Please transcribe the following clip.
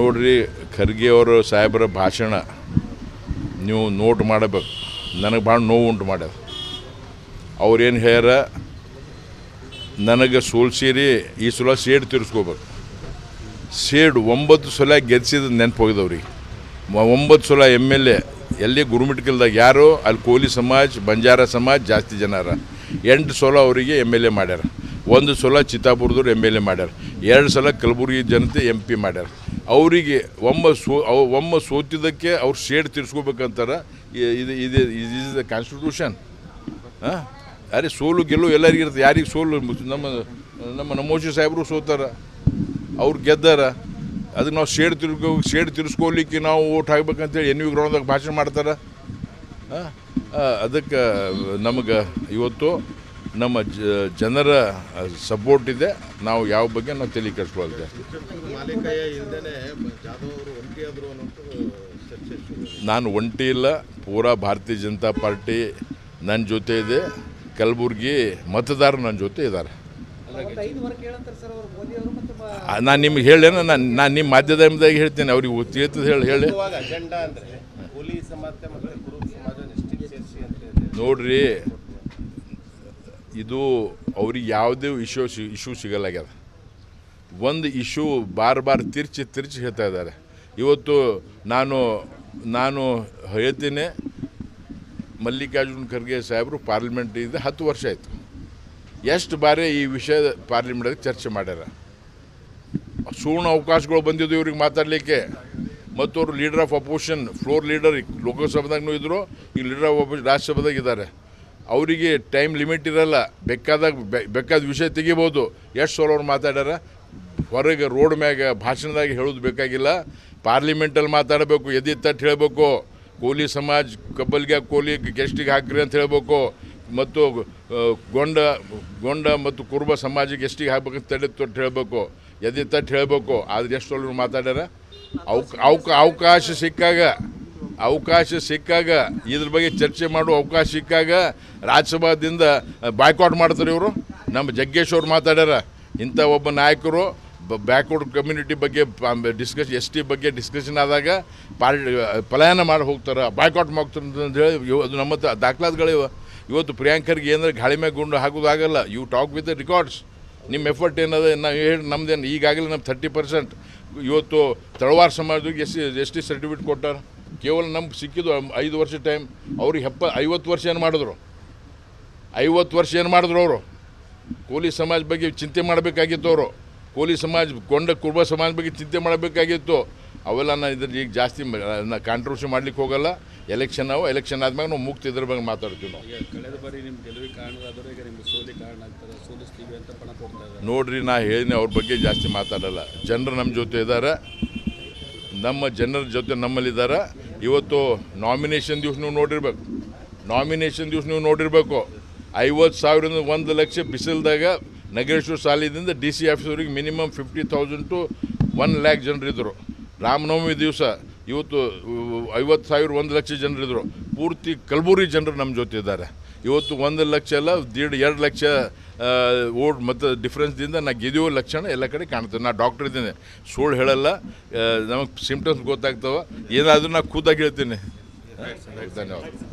ನೋಡ್ರಿ, ಖರ್ಗೆ ಅವರು ಸಾಹೇಬರ ಭಾಷಣ ನೀವು ನೋಟ್ ಮಾಡಬೇಕು. ನನಗೆ ಭಾಳ ನೋವು ಉಂಟು ಮಾಡ್ಯಾರ. ಅವ್ರೇನು ಹೇಳ್ಯಾರ, ನನಗೆ ಸೋಲ್ಸಿರಿ ಈ ಸಲ ಸೇಡ್ ತೀರಿಸ್ಕೋಬೇಕು. ಸೇಡ್ 9 ಸಲ ಗೆದ್ಸಿದ ನೆನಪು ಹೋಗಿದವ್ರಿಗೆ. 9 ಸಲ MLA ಎಲ್ಲಿ ಗುರುಮಿಟ್ಕಲ್ದಾಗ ಯಾರು ಅಲ್ಲಿ ಕೋಲಿ ಸಮಾಜ, ಬಂಜಾರ ಸಮಾಜ ಜಾಸ್ತಿ ಜನ 8 ಸಲ ಅವರಿಗೆ MLA ಮಾಡ್ಯಾರ. 1 ಸಲ ಚಿತ್ತಾಪುರದವ್ರು MLA ಮಾಡ್ಯಾರ. 2 ಸಲ ಕಲಬುರಗಿ ಜನತೆ MP ಮಾಡ್ಯಾರ. ಅವರಿಗೆ ಒಮ್ಮೆ ಸೋತಿದ್ದಕ್ಕೆ ಅವ್ರು ಶೇಡ್ ತೀರಿಸ್ಕೋಬೇಕಂತಾರೆ. ಇದು ಕಾನ್ಸ್ಟಿಟ್ಯೂಷನ್. ಅರೆ ಸೋಲು ಗೆಲ್ಲು ಎಲ್ಲರಿಗಿರುತ್ತೆ. ಯಾರಿಗೆ ಸೋಲು? ನಮ್ಮ ನಮೋಜಿ ಸಾಹೇಬರು ಸೋತಾರ, ಅವ್ರು ಗೆದ್ದಾರ. ಅದಕ್ಕೆ ನಾವು ಶೇಡ್ ತಿರ್ಸ್ಕೊಲಿಕ್ಕೆ ನಾವು ಓಟ್ ಹಾಕ್ಬೇಕಂತೇಳಿ NV ಗ್ರೌಂಡ್ದಾಗ ಭಾಷಣ ಮಾಡ್ತಾರೆ. ಅದಕ್ಕೆ ನಮಗೆ ಇವತ್ತು ನಮ್ಮ ಜನರ ಸಪೋರ್ಟ್ ಇದೆ. ನಾವು ಯಾವ ಬಗ್ಗೆ ನಾವು ತಲೆ ಕೆಡಿಸ್ಕೊಳ್ಳೋದು ಜಾಸ್ತಿ. ನಾನು ಒಂಟಿ ಇಲ್ಲ, ಪೂರಾ ಭಾರತೀಯ ಜನತಾ ಪಾರ್ಟಿ ನನ್ನ ಜೊತೆ ಇದೆ. ಕಲಬುರ್ಗಿ ಮತದಾರರು ನನ್ನ ಜೊತೆ ಇದ್ದಾರೆ. ನಾನು ನಿಮ್ಗೆ ಹೇಳೇನ, ನಾನು ನಿಮ್ಮ ಮಾಧ್ಯಮದಾಗ ಹೇಳ್ತೇನೆ, ಅವ್ರಿಗೆ ತಿಳಿತದೆ ಹೇಳಿ. ನೋಡ್ರಿ, ಇದು ಅವ್ರಿಗೆ ಯಾವುದೇ ಇಶ್ಯೂ ಸಿಗಲಾಗ್ಯದ. ಒಂದು ಇಶ್ಯೂ ಬಾರ್ ತಿರ್ಚಿ ಹೇಳ್ತಾ ಇದ್ದಾರೆ. ಇವತ್ತು ನಾನು ಹೇಳ್ತೀನಿ, ಮಲ್ಲಿಕಾರ್ಜುನ್ ಖರ್ಗೆ ಸಾಹೇಬರು ಪಾರ್ಲಿಮೆಂಟ್ ಇದೆ 10 ವರ್ಷ ಆಯಿತು. ಎಷ್ಟು ಬಾರಿ ಈ ವಿಷಯ ಪಾರ್ಲಿಮೆಂಟ್ಗೆ ಚರ್ಚೆ ಮಾಡ್ಯಾರ. ಸುವರ್ಣ ಅವಕಾಶಗಳು ಬಂದಿದ್ದು ಇವ್ರಿಗೆ ಮಾತಾಡಲಿಕ್ಕೆ. ಮತ್ತು ಅವರು leader of opposition, floor leader ಲೋಕಸಭಾದಾಗೂ ಇದ್ದರು, ಈಗ ಲೀಡರ್ ಆಫ್ ಅಪೋಸಿಷನ್ ರಾಜ್ಯಸಭಾದಾಗ ಇದ್ದಾರೆ. ಅವರಿಗೆ ಟೈಮ್ ಲಿಮಿಟ್ ಇರಲ್ಲ, ಬೇಕಾದ ವಿಷಯ ತೆಗಿಬೋದು. ಎಷ್ಟು ಸಲ ಅವ್ರು ಮಾತಾಡ್ಯಾರ. ಹೊರಗೆ ರೋಡ್ ಮ್ಯಾಗ ಭಾಷಣದಾಗ ಹೇಳೋದು ಬೇಕಾಗಿಲ್ಲ, ಪಾರ್ಲಿಮೆಂಟಲ್ಲಿ ಮಾತಾಡಬೇಕು. ಎದೆ ತಟ್ಟು ಹೇಳಬೇಕು. ಕೋಲಿ ಸಮಾಜ ಕಬ್ಬಲ್ಗೆ ಕೋಲಿ ಗೆಸ್ಟಿಗೆ ಹಾಕ್ರಿ ಅಂತ ಹೇಳಬೇಕು. ಮತ್ತು ಗೊಂಡ ಮತ್ತು ಕುರುಬ ಸಮಾಜಕ್ಕೆ ಎಷ್ಟಿಗೆ ಹಾಕ್ಬೇಕಂತ ತಡೆ ತೊಟ್ಟು ಹೇಳಬೇಕು, ಎದೆ ತಟ್ಟು ಹೇಳಬೇಕು. ಆದರೆ ಎಷ್ಟು ಸಲ ಮಾತಾಡ್ಯಾರ. ಅವಕಾಶ ಸಿಕ್ಕಾಗ ಇದ್ರ ಬಗ್ಗೆ ಚರ್ಚೆ ಮಾಡುವ ಅವಕಾಶ ಸಿಕ್ಕಾಗ ರಾಜ್ಯಸಭಾದಿಂದ ಬಾಯ್ಕಾಟ್ ಮಾಡ್ತಾರೆ ಇವರು. ನಮ್ಮ ಜಗ್ಗೇಶ್ ಅವ್ರು ಮಾತಾಡ್ಯಾರ. ಇಂಥ ಒಬ್ಬ ನಾಯಕರು ಬ್ಯಾಕ್ವರ್ಡ್ ಕಮ್ಯುನಿಟಿ ಬಗ್ಗೆ ST ಬಗ್ಗೆ ಡಿಸ್ಕಷನ್ ಆದಾಗ ಪಲಾಯನ ಮಾಡಿ ಹೋಗ್ತಾರೆ, ಬಾಯ್ಕಾಟ್ ಮಾಡ್ತಾರೆ ಅಂತ ಹೇಳಿ ಅದು ನಮ್ಮ ದಾಖಲಾತಿಗಳಿವೆ. ಇವತ್ತು ಪ್ರಿಯಾಂಕರ್ಗೆ ಏನಾದ್ರೆ ಗಾಳಿ ಮ್ಯಾಗ ಗುಂಡು ಹಾಕೋದಾಗಲ್ಲ. You talk with the records. ನಿಮ್ಮ ಎಫರ್ಟ್ ಏನದ ನಾವು ಹೇಳಿ ನಮ್ದೇನು ಈಗಾಗಲೇ ನಮ್ಮ 30%. ಇವತ್ತು ತಳವಾರ ಸಮಾಜಕ್ಕೆ ST ಸರ್ಟಿಫಿಕೇಟ್ ಕೊಟ್ಟಾರ. ಕೇವಲ ನಮ್ಗೆ ಸಿಕ್ಕಿದ್ದು 5 ವರ್ಷ ಟೈಮ್. ಅವ್ರಿಗೆ 50 ವರ್ಷ ಏನು ಮಾಡಿದ್ರು? 50 ವರ್ಷ ಏನು ಮಾಡಿದ್ರು ಅವರು? ಕೋಲಿ ಸಮಾಜ ಬಗ್ಗೆ ಚಿಂತೆ ಮಾಡಬೇಕಾಗಿತ್ತು ಅವರು. ಕೋಲಿ ಸಮಾಜ, ಕುರುಬ ಸಮಾಜ ಬಗ್ಗೆ ಚಿಂತೆ ಮಾಡಬೇಕಾಗಿತ್ತು. ಅವೆಲ್ಲ ನಾನು ಇದ್ರಲ್ಲಿ ಈಗ ಜಾಸ್ತಿ ಕಾಂಟ್ರವರ್ಸಿ ಮಾಡ್ಲಿಕ್ಕೆ ಹೋಗಲ್ಲ. ಎಲೆಕ್ಷನ್ ಆದ್ಮೇಲೆ ನಾವು ಮುಕ್ತ ಇದ್ರ ಬಗ್ಗೆ ಮಾತಾಡ್ತೀವಿ. ನಾವು ಕಳೆದ ಬಾರಿ ನಿಮ್ಮ ಗೆಲುವಿಗೆ ಕಾರಣರಾದವರು ಈಗ ನಿಮ್ಗೆ ಸೋಲಿಗೆ ಕಾರಣ ಆಗ್ತಾರೆ, ಸೋಲಿಸ್ತೀವಿ ಅಂತ ಪಣ ಕೊಡ್ತಾ ಇದ್ದಾರೆ. ನೋಡ್ರಿ, ನಾ ಹೇಳಿನಿ, ಅವ್ರ ಬಗ್ಗೆ ಜಾಸ್ತಿ ಮಾತಾಡಲ್ಲ. ಜನರು ನಮ್ಮ ಜೊತೆ ಇದ್ದಾರೆ, ನಮ್ಮ ಜನರ ಜೊತೆ ನಮ್ಮಲ್ಲಿದ್ದಾರೆ. ಇವತ್ತು ನಾಮಿನೇಷನ್ ದಿವಸ ನೀವು ನೋಡಿರ್ಬೇಕು. 50,000 1 ಲಕ್ಷ ಬಿಸಿಲ್ದಾಗ ನಗರೇಶ್ವರ ಸಾಲಿದಿಂದ DC ಆಫೀಸವ್ರಿಗೆ ಮಿನಿಮಮ್ 50,000 to 1 lakh ಜನರಿದ್ದರು. ರಾಮನವಮಿ ದಿವಸ ಇವತ್ತು 50,000 1 ಲಕ್ಷ ಜನರಿದ್ದರು. ಪೂರ್ತಿ ಕಲಬುರಗಿ ಜನರು ನಮ್ಮ ಜೊತೆ ಇದ್ದಾರೆ. ಇವತ್ತು 1 ಲಕ್ಷ ಅಲ್ಲ, 2 ಲಕ್ಷ ಓಟ್ ಮತ್ತು ಡಿಫ್ರೆನ್ಸ್ದಿಂದ ನಾ ಗೆದ್ದಿರೋ ಲಕ್ಷಣ ಎಲ್ಲ ಕಡೆ ಕಾಣ್ತದೆ. ನಾ ಡಾಕ್ಟರ್ ಇದ್ದೀನಿ, ಸುಳ್ಳು ಹೇಳಲ್ಲ. ನಮಗೆ ಸಿಂಪ್ಟಮ್ಸ್ ಗೊತ್ತಾಗ್ತವೆ. ಏನಾದರೂ ನಾ ಖುದ್ದಾಗಿ ಹೇಳ್ತೀನಿ. ಧನ್ಯವಾದ.